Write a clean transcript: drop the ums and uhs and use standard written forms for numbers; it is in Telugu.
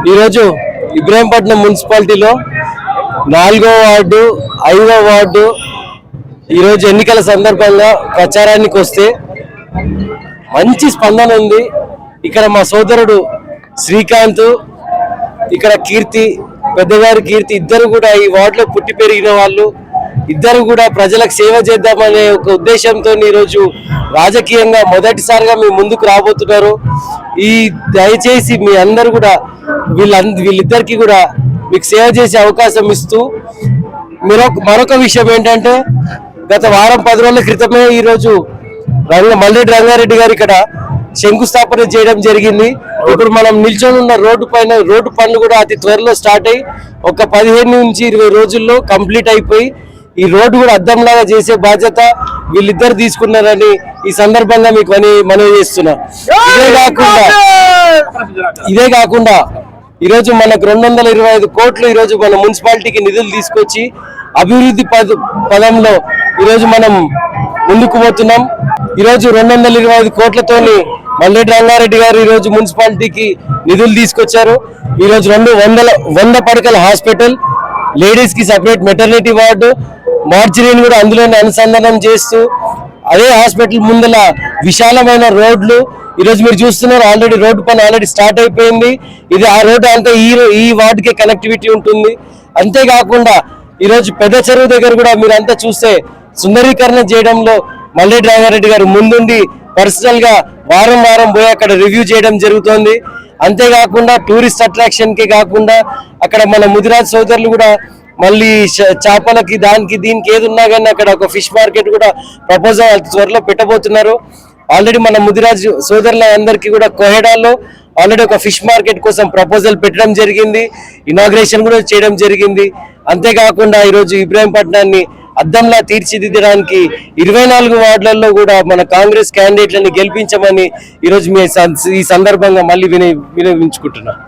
ఈరోజు ఇబ్రాహీంపట్నం మున్సిపాలిటీలో 4వ వార్డు 5వ వార్డు ఈరోజు ఎన్నికల సందర్భంగా ప్రచారానికి వస్తే మంచి స్పందన ఉంది. ఇక్కడ మా సోదరుడు శ్రీకాంత్, ఇక్కడ కీర్తి, పెద్దగారి కీర్తి ఇద్దరు కూడా ఈ వార్డులో పుట్టి పెరిగిన వాళ్ళు. ఇద్దరు కూడా ప్రజలకు సేవ చేద్దామనే ఒక ఉద్దేశంతో ఈరోజు రాజకీయంగా మొదటిసారిగా మీ ముందుకు రాబోతున్నారు. ఈ దయచేసి మీ అందరు కూడా వీళ్ళిద్దరికి కూడా మీకు సేవ చేసే అవకాశం ఇస్తూ మరొక విషయం ఏంటంటే, గత వారం 10 రోజుల క్రితమే ఈరోజు మల్లెడ్డి రంగారెడ్డి గారు ఇక్కడ శంకుస్థాపన చేయడం జరిగింది. ఇప్పుడు మనం నిల్చొని ఉన్న రోడ్డు పనులు కూడా అతి త్వరలో స్టార్ట్ అయ్యి ఒక 15 నుంచి 20 రోజుల్లో కంప్లీట్ అయిపోయి ఈ రోడ్డు కూడా అద్దంలాగా చేసే బాధ్యత వీళ్ళిద్దరు తీసుకున్నారని ఈ సందర్భంగా మీకు మనవి చేస్తున్నా. ఇదే కాకుండా ఈరోజు మనకు 225 కోట్లు ఈరోజు మన మున్సిపాలిటీకి నిధులు తీసుకొచ్చి అభివృద్ధి పదంలో ఈరోజు మనం ముందుకు పోతున్నాం. ఈరోజు 225 కోట్లతోని మల్లెడ్డి రంగారెడ్డి గారు ఈరోజు మున్సిపాలిటీకి నిధులు తీసుకొచ్చారు. ఈరోజు 100 పడకల హాస్పిటల్, లేడీస్ కి సపరేట్ మెటర్నిటీ వార్డు, మార్చిరీని కూడా అందులోనే అనుసంధానం చేస్తూ అదే హాస్పిటల్ ముందల విశాలమైన రోడ్లు ఈరోజు మీరు చూస్తున్నారు. ఆల్రెడీ రోడ్డు పని ఆల్రెడీ స్టార్ట్ అయిపోయింది. ఇది ఆ రోడ్డు అంతా ఈ వార్డుకే కనెక్టివిటీ ఉంటుంది. అంతేకాకుండా ఈరోజు పెద్ద చెరువు దగ్గర కూడా మీరు అంతా చూస్తే సుందరీకరణ చేయడంలో మల్లెడ్డి రంగారెడ్డి గారు ముందుండి పర్సనల్ గా వారం పోయి అక్కడ రివ్యూ చేయడం జరుగుతోంది. అంతేకాకుండా టూరిస్ట్ అట్రాక్షన్ కి కాకుండా అక్కడ మన ముదిరాజ్ సోదరులు కూడా మళ్ళీ చేపలకి దీనికి ఏది ఉన్నా కానీ అక్కడ ఒక ఫిష్ మార్కెట్ కూడా ప్రపోజల్ త్వరలో పెట్టబోతున్నారు. ఆల్రెడీ మన ముదిరాజ్ సోదరుల అందరికీ కూడా కోహెడాలో ఆల్రెడీ ఒక ఫిష్ మార్కెట్ కోసం ప్రపోజల్ పెట్టడం జరిగింది. ఇనాగ్రేషన్ కూడా చేయడం జరిగింది. అంతేకాకుండా ఈరోజు ఇబ్రాహీంపట్నాన్ని అద్దంలా తీర్చిదిద్దడానికి 24 వార్డులలో కూడా మన కాంగ్రెస్ క్యాండిడేట్లని గెలిపించమని ఈరోజు ఈ సందర్భంగా మళ్ళీ వినియోగించుకుంటున్నాం.